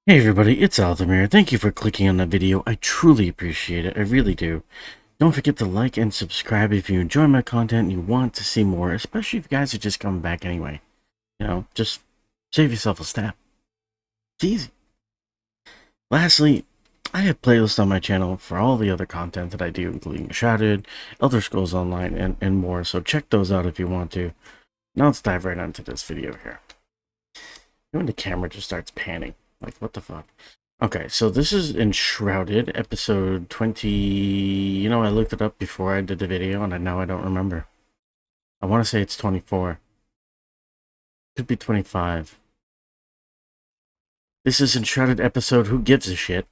Hey everybody, it's Mire. Thank you for clicking on the video. I truly appreciate it. I really do. Don't forget to like and subscribe if you enjoy my content and you want to see more, especially if you guys are just coming back anyway. Just save yourself a step. It's easy. Lastly, I have playlists on my channel for all the other content that I do, including Shrouded, Elder Scrolls Online, and more, so check those out if you want to. Now let's dive right onto this video here. When the camera just starts panning. Like, what the fuck? Okay, so this is Enshrouded, episode 20... I looked it up before I did the video, and now I don't remember. I want to say it's 24. Could be 25. This is Enshrouded episode Who Gives a Shit?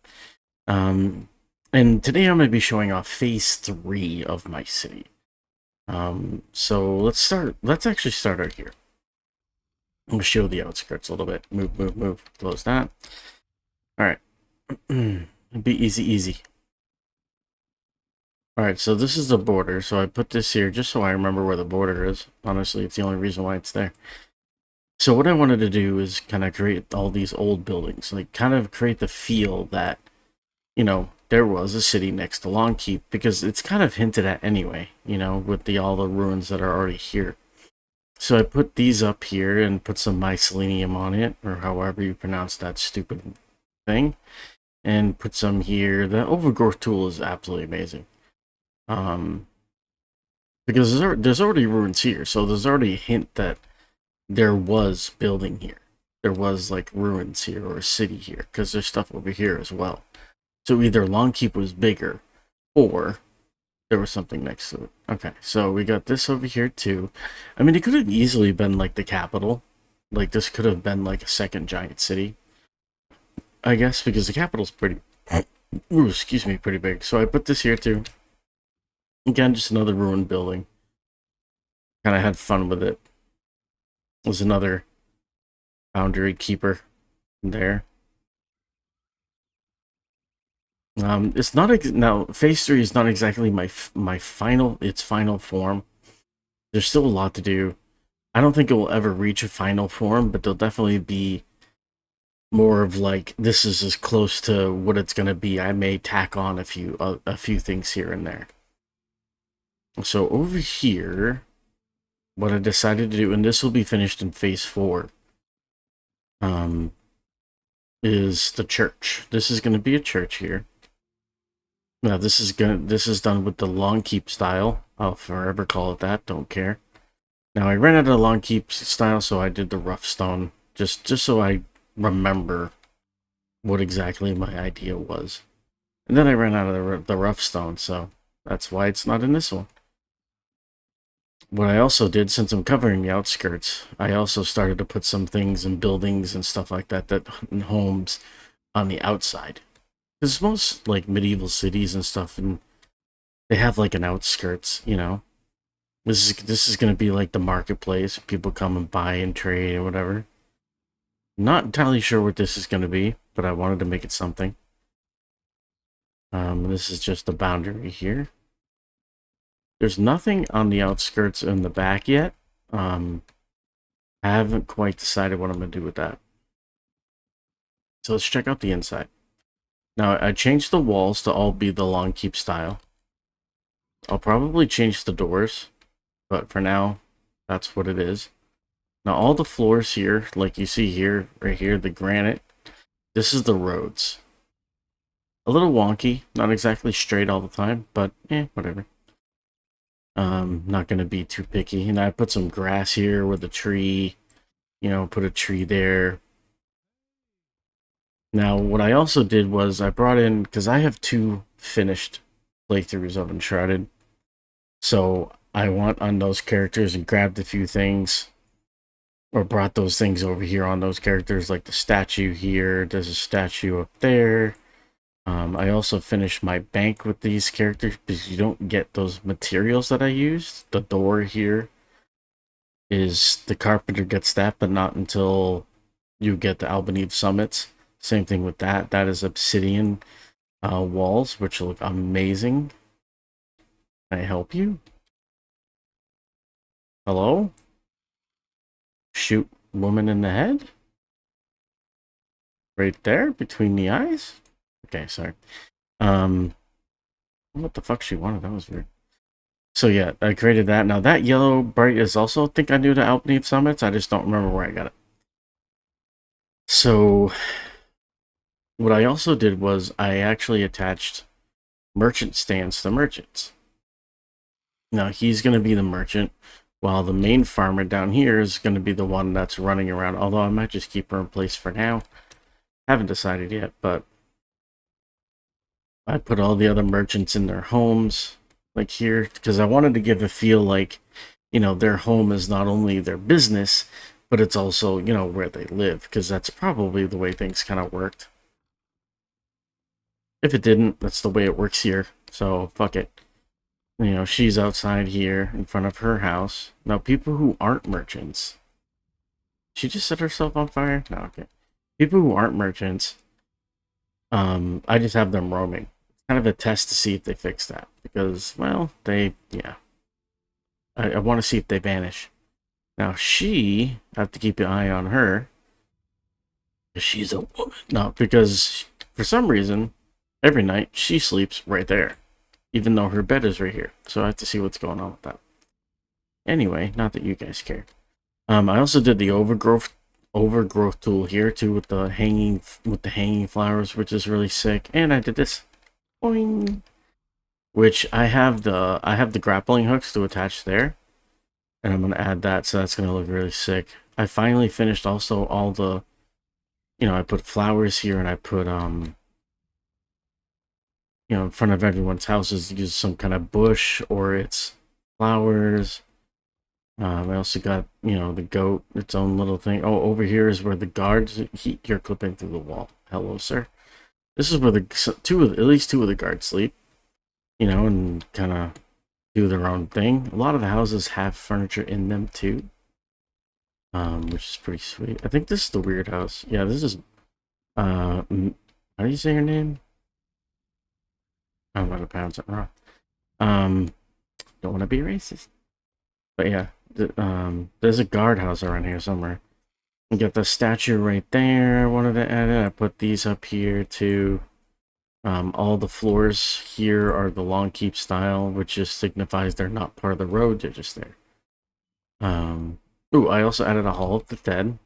And today I'm going to be showing off Phase 3 of my city. So let's actually start out here. I'm going to show the outskirts a little bit. Move. Close that. Alright. It'd be easy. Alright, so this is the border, so I put this here just so I remember where the border is. Honestly, it's the only reason why it's there. So what I wanted to do is kind of create all these old buildings, like kind of create the feel that, there was a city next to Longkeep, because it's kind of hinted at anyway, with all the ruins that are already here. So I put these up here and put some mycelium on it, or however you pronounce that stupid thing, and put some here. The overgrowth tool is absolutely amazing. Because there's already ruins here, so there's already a hint that there was building here. There was like ruins here or a city here, because there's stuff over here as well. So either Longkeep was bigger, or there was something next to it. Okay, so we got this over here too. I mean, it could have easily been like the capital. Like this could have been like a second giant city, I guess, because the capital's pretty, ooh, excuse me, pretty big. So I put this here too. Again, just another ruined building. Kind of had fun with it. Was another boundary keeper there. It's not now. Phase 3 is not exactly my final form. There's still a lot to do. I don't think it will ever reach a final form, but there'll definitely be more of like this is as close to what it's gonna be. I may tack on a few things here and there. So over here, what I decided to do, and this will be finished in Phase 4, is the church. This is gonna be a church here. Now this is done with the Longkeep style. I'll forever call it that. Don't care. Now I ran out of Longkeep style, so I did the rough stone just so I remember what exactly my idea was. And then I ran out of the rough stone, so that's why it's not in this one. What I also did, since I'm covering the outskirts, I also started to put some things in buildings and stuff like that, homes on the outside. Because most like medieval cities and stuff, and they have like an outskirts, This is gonna be like the marketplace. People come and buy and trade or whatever. Not entirely sure what this is gonna be, but I wanted to make it something. This is just the boundary here. There's nothing on the outskirts in the back yet. I haven't quite decided what I'm gonna do with that. So let's check out the inside. Now I changed the walls to all be the Longkeep style. I'll probably change the doors, but for now, that's what it is. Now all the floors here, like you see here, right here, the granite, this is the roads. A little wonky, not exactly straight all the time, but whatever. Not gonna be too picky. And I put some grass here with a tree, put a tree there. Now what I also did was I brought in, because I have 2 finished playthroughs of Enshrouded, so I went on those characters and grabbed a few things, or brought those things over here on those characters, like the statue here. There's a statue up there. I also finished my bank with these characters because you don't get those materials that I used. The door here is the carpenter gets that, but not until you get the Albanese summits. Same thing with that. That is obsidian walls, which look amazing. Can I help you? Hello? Shoot woman in the head? Right there, between the eyes? Okay, sorry. What the fuck she wanted? That was weird. So yeah, I created that. Now that yellow bright is also, I think I knew the Alpine Summits. I just don't remember where I got it. So what I also did was I actually attached merchant stands to merchants. Now he's going to be the merchant, while the main farmer down here is going to be the one that's running around. Although I might just keep her in place for now. Haven't decided yet, but I put all the other merchants in their homes, like here, because I wanted to give a feel like, you know, their home is not only their business, but it's also, you know, where they live, because that's probably the way things kind of worked. If it didn't, that's the way it works here, so fuck it. You know, she's outside here in front of her house. Now, people who aren't merchants, she just set herself on fire? No, okay. People who aren't merchants, I just have them roaming. It's kind of a test to see if they fix that, because, well, yeah. I want to see if they vanish. Now, I have to keep an eye on her. She's a woman. No, because for some reason, every night she sleeps right there, even though her bed is right here. So I have to see what's going on with that. Anyway, not that you guys care. I also did the overgrowth tool here too with the hanging flowers, which is really sick. And I did this, boing, which I have the grappling hooks to attach there. And I'm going to add that, so that's going to look really sick. I finally finished also all the, you know, I put flowers here, and I put, you know, in front of everyone's houses, use some kind of bush, or it's flowers. I also got, you know, the goat, its own little thing. Oh, over here is where the guards, you're clipping through the wall. Hello, sir. This is where at least two of the guards sleep, you know, and kind of do their own thing. A lot of the houses have furniture in them too, which is pretty sweet. I think this is the weird house. Yeah, this is how do you say her name? I'm gonna pronounce it wrong. Don't want to be racist, but yeah, there's a guardhouse around here somewhere. You got the statue right there. I wanted to add it. I put these up here too. All the floors here are the long keep style, which just signifies they're not part of the road, they're just there. Ooh, I also added a Hall of the Dead.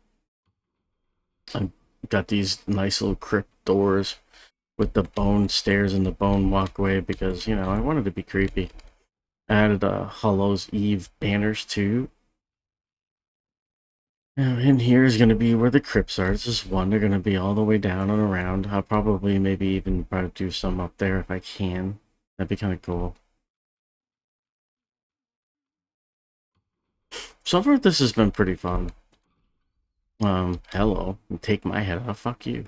I got these nice little crypt doors with the bone stairs and the bone walkway because, you know, I wanted to be creepy. I added Hallows Eve banners too. Now, in here is going to be where the crypts are. This is one. They're going to be all the way down and around. I'll probably maybe even try to do some up there if I can. That'd be kind of cool. So far, this has been pretty fun. Hello. Take my head off. Fuck you.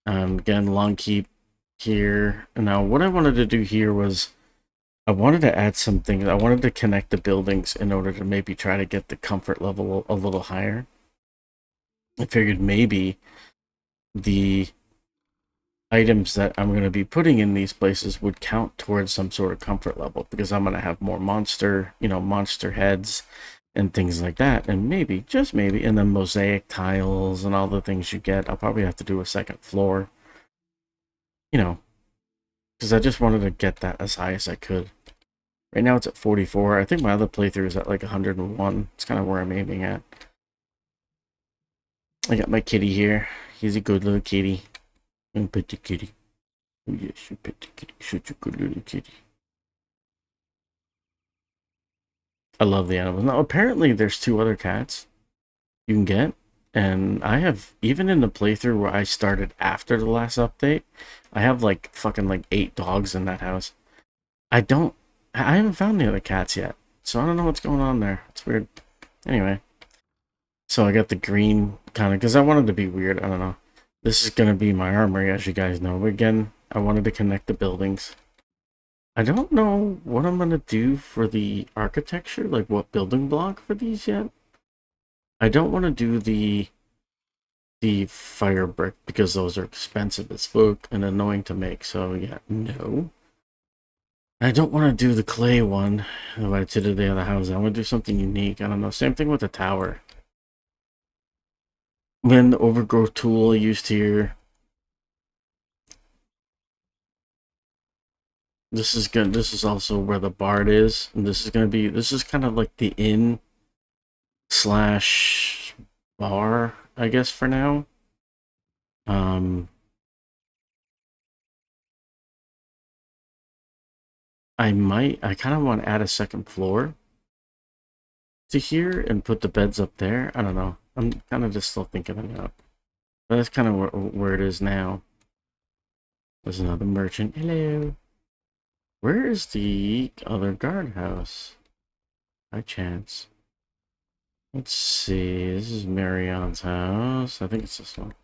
Again, long keep here. Now, what I wanted to do here was I wanted to add something. I wanted to connect the buildings in order to maybe try to get the comfort level a little higher. I figured maybe the items that I'm going to be putting in these places would count towards some sort of comfort level because I'm going to have more monster heads and things like that. And maybe, just maybe, and then mosaic tiles and all the things you get. I'll probably have to do a second floor, you know, because I just wanted to get that as high as I could. Right now it's at 44. I think my other playthrough is at like 101. It's kind of where I'm aiming at. I got my kitty here. He's a good little kitty. And pet the kitty. Oh yes, you pet the kitty. Such a good little kitty. I love the animals. Now apparently there's 2 other cats you can get. And I have, even in the playthrough where I started after the last update, I have like fucking like 8 dogs in that house. I haven't found the other cats yet. So I don't know what's going on there. It's weird. Anyway. So I got the green kind of, because I wanted to be weird. I don't know. This is going to be my armory, as you guys know. Again, I wanted to connect the buildings. I don't know what I'm going to do for the architecture, like what building block for these yet. I don't want to do the fire brick because those are expensive as fuck and annoying to make. So yeah, no. I don't want to do the clay one that I did at the other house. I want to do something unique. I don't know. Same thing with the tower. Then the overgrowth tool I used here. This is good. This is also where the bard is, and this is gonna be. This is kind of like the inn slash bar, I guess, for now. Um, I kind of want to add a second floor to here and put the beds up there. I don't know. I'm kind of just still thinking it out. But that's kind of where it is now. There's another merchant. Hello. Where is the other guardhouse? By chance. Let's see. This is Marion's house. I think it's this one.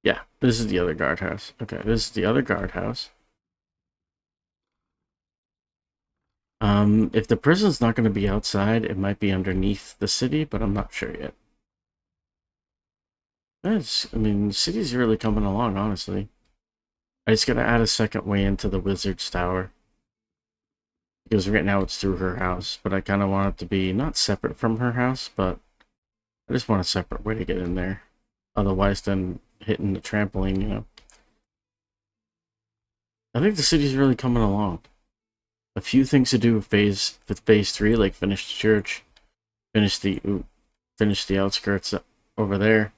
Yeah, this is the other guardhouse. Okay, this is the other guardhouse. If the prison's not going to be outside, it might be underneath the city, but I'm not sure yet. I mean, the city's really coming along, honestly. I just gotta add a second way into the wizard's tower. Because right now it's through her house, but I kind of want it to be not separate from her house, but I just want a separate way to get in there. Otherwise, then hitting the trampoline, you know. I think the city's really coming along. A few things to do with phase 3, like finish the church, finish the outskirts over there.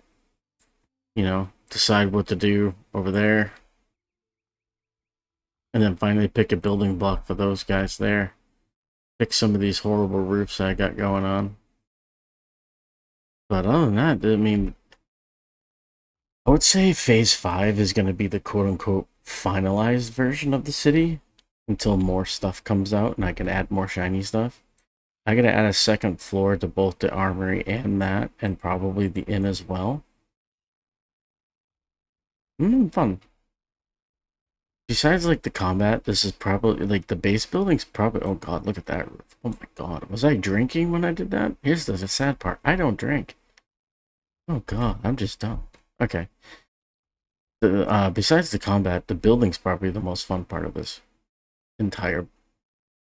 You know, decide what to do over there. And then finally pick a building block for those guys there. Fix some of these horrible roofs I got going on. But other than that, I mean, I would say phase 5 is going to be the quote-unquote finalized version of the city until more stuff comes out and I can add more shiny stuff. I gotta add a second floor to both the armory and that, and probably the inn as well. Fun. Besides, like, the combat, this is probably, like, the base building's probably, oh god, look at that roof. Oh my god, was I drinking when I did that? Here's the sad part, I don't drink. Oh god, I'm just dumb. Okay. Besides the combat, the building's probably the most fun part of this entire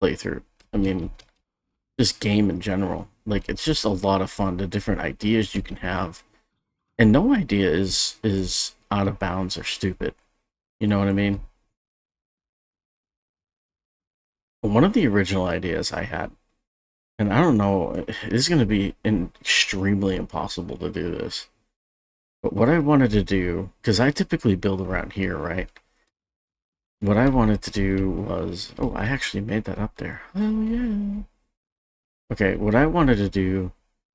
playthrough. I mean, just game in general. Like, it's just a lot of fun, the different ideas you can have. And no idea is out of bounds or stupid. You know what I mean? One of the original ideas I had, and I don't know, it's going to be extremely impossible to do this. But what I wanted to do, because I typically build around here, right? What I wanted to do was, oh, I actually made that up there. Oh, yeah. Okay, what I wanted to do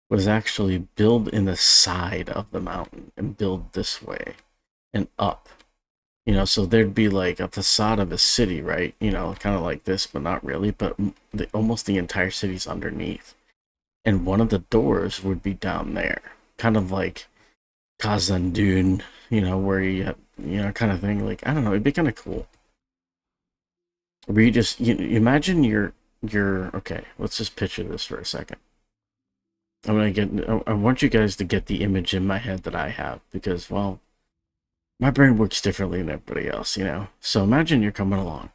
was actually build in the side of the mountain and build this way and up. You know, so there'd be like a facade of a city, right? You know, kind of like this, but not really. But almost the entire city's underneath. And one of the doors would be down there. Kind of like Khazad-dûm, you know, where you know, kind of thing. Like, I don't know, it'd be kind of cool. Where you just, you imagine you're, okay, let's just picture this for a second. I want you guys to get the image in my head that I have, because, well, my brain works differently than everybody else, you know? So imagine you're coming along.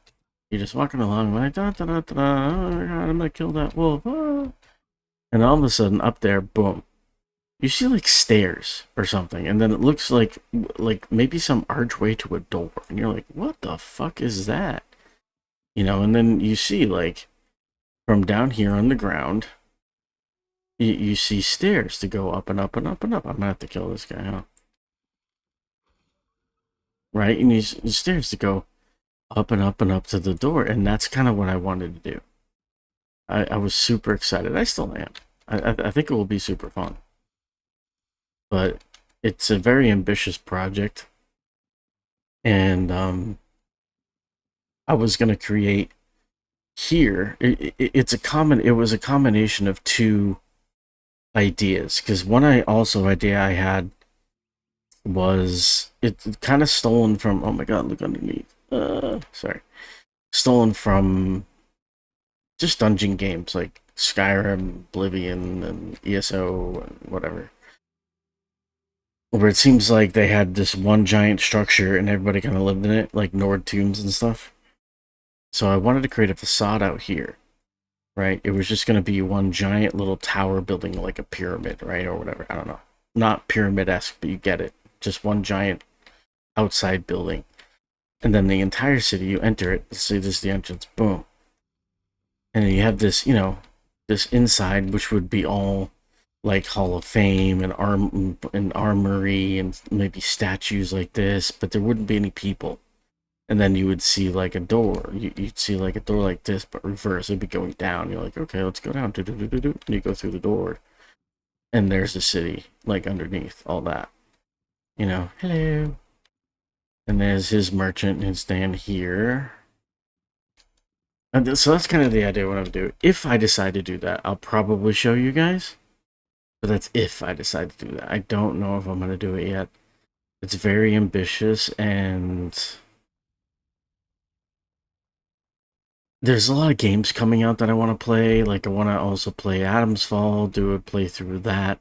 You're just walking along, like, da da da da da, oh my god, I'm gonna kill that wolf, ah. And all of a sudden, up there, boom. You see, like, stairs or something, and then it looks like maybe some archway to a door, and you're like, what the fuck is that? You know, and then you see, like, from down here on the ground, you see stairs to go up and up and up and up. I'm gonna have to kill this guy, huh? Right? And you stairs to go up and up and up to the door, and that's kind of what I wanted to do. I was super excited. I still am. I think it will be super fun. But it's a very ambitious project. And I was going to create here. It was a combination of two ideas, because one idea I had was it kind of stolen from, oh my god, look underneath. Sorry. Stolen from just dungeon games like Skyrim, Oblivion, and ESO, and whatever. Where it seems like they had this one giant structure and everybody kind of lived in it, like Nord tombs and stuff. So I wanted to create a facade out here. right? It was just going to be one giant little tower building like a pyramid, right? Or whatever. I don't know. Not pyramid-esque, but you get it. Just one giant outside building. And then the entire city, you enter it. Let's say this is the entrance. Boom. And then you have this, this inside, which would be all like Hall of Fame and armory and maybe statues like this, but there wouldn't be any people. And then you would see like a door. You'd see like a door like this, but reverse. It'd be going down. You're like, okay, let's go down. And you go through the door, and there's the city, like underneath all that. Hello. And there's his merchant and his stand here. And so that's kind of the idea of what I'm doing. If I decide to do that, I'll probably show you guys. But that's if I decide to do that. I don't know if I'm going to do it yet. It's very ambitious, and there's a lot of games coming out that I want to play. Like, I want to also play Adam's Fall, do a playthrough of that.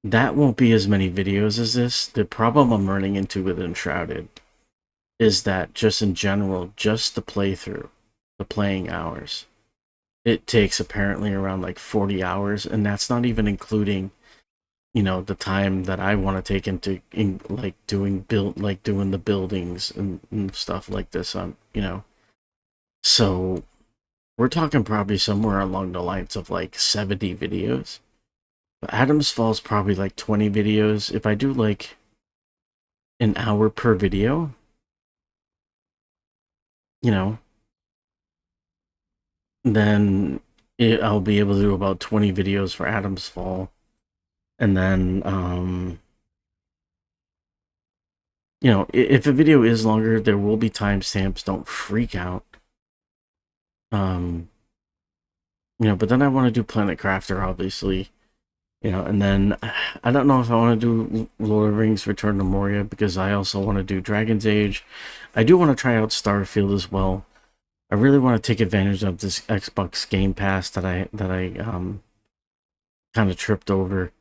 That won't be as many videos as this. The problem I'm running into with Enshrouded is that just in general, just the playthrough, the playing hours, it takes apparently around like 40 hours, and that's not even including, the time that I want to take into like doing the buildings and stuff like this. So we're talking probably somewhere along the lines of like 70 videos. But Adam's Fall's probably like 20 videos. If I do like an hour per video, then I'll be able to do about 20 videos for Adam's Fall. And then, if a video is longer, there will be timestamps. Don't freak out. But then I want to do Planet Crafter, obviously. And then I don't know if I want to do Lord of the Rings Return to Moria, because I also want to do Dragon's Age. I do want to try out Starfield as well. I really want to take advantage of this Xbox Game Pass that I kind of tripped over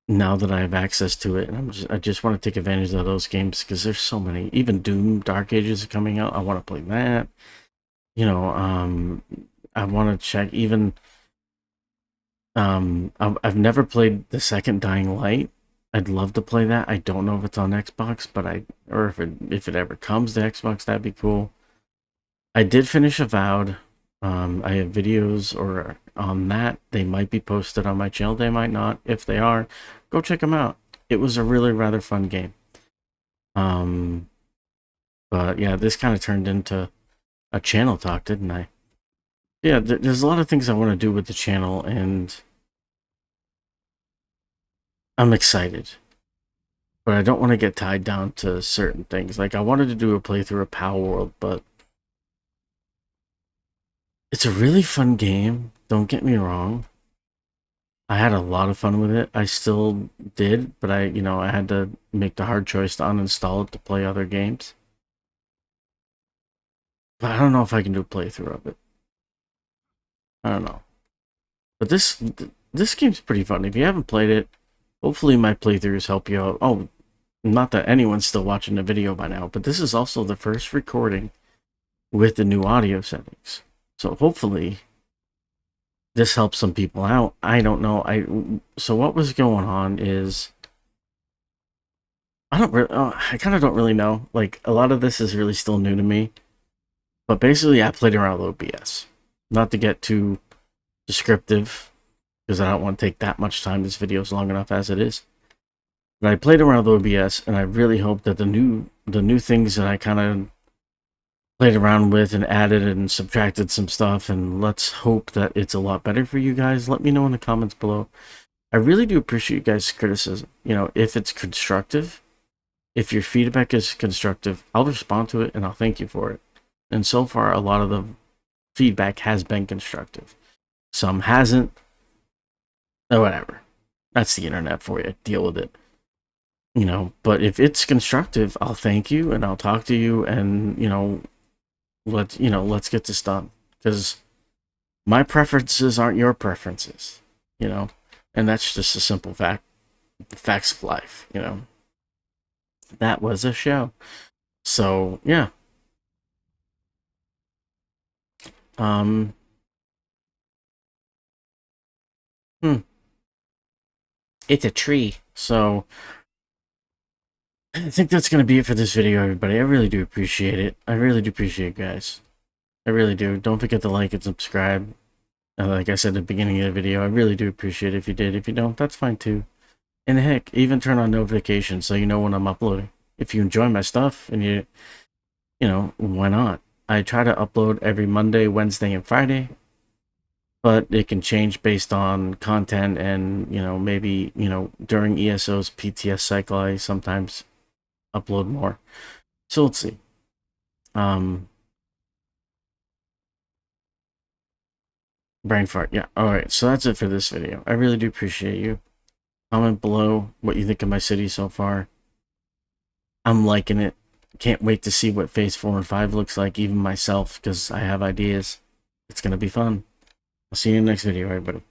now that I have access to it, and I just want to take advantage of those games because there's so many. Even Doom Dark Ages is coming out. I want to play that. I want to check even. I've never played the second Dying Light. I'd love to play that. I don't know if it's on Xbox, but if it ever comes to Xbox, that'd be cool. I did finish Avowed. I have videos on that. They might be posted on my channel. They might not. If they are, go check them out. It was a really rather fun game. But yeah, this kind of turned into a channel talk, didn't I? Yeah, there's a lot of things I want to do with the channel, and I'm excited. But I don't want to get tied down to certain things. Like, I wanted to do a playthrough of Power World, but it's a really fun game. Don't get me wrong. I had a lot of fun with it. I still did, but I had to make the hard choice to uninstall it to play other games. But I don't know if I can do a playthrough of it. I don't know. But this game's pretty fun. If you haven't played it, hopefully my playthroughs help you out. Oh, not that anyone's still watching the video by now, but this is also the first recording with the new audio settings. So hopefully this helps some people out. I don't know. So what was going on is I kind of don't really know. Like, a lot of this is really still new to me. But basically, I played around with OBS. Not to get too descriptive, because I don't want to take that much time. This video is long enough as it is. But I played around with OBS, and I really hope that the new things that I kind of played around with and added and subtracted some stuff, and let's hope that it's a lot better for you guys. Let me know in the comments below. I really do appreciate you guys' criticism. If it's constructive, if your feedback is constructive, I'll respond to it and I'll thank you for it. And so far, a lot of the feedback has been constructive. Some hasn't. Oh, whatever. That's the internet for you. Deal with it. But if it's constructive, I'll thank you and I'll talk to you, and let's get this done, because my preferences aren't your preferences, and that's just a simple facts of life. That was a show. So yeah. Hmm. It's a tree. So, I think that's going to be it for this video, everybody. I really do appreciate it. I really do appreciate it, guys. I really do. Don't forget to like and subscribe. Like I said at the beginning of the video, I really do appreciate it if you did. If you don't, that's fine too. And heck, even turn on notifications so you know when I'm uploading. If you enjoy my stuff and you know, why not? I try to upload every Monday, Wednesday, and Friday, but it can change based on content and, you know, maybe, you know, during ESO's PTS cycle, I sometimes upload more. So let's see. Brain fart. Yeah. All right. So that's it for this video. I really do appreciate you. Comment below what you think of my city so far. I'm liking it. Can't wait to see what phase 4 and 5 looks like, even myself, because I have ideas. It's going to be fun. I'll see you in the next video, everybody.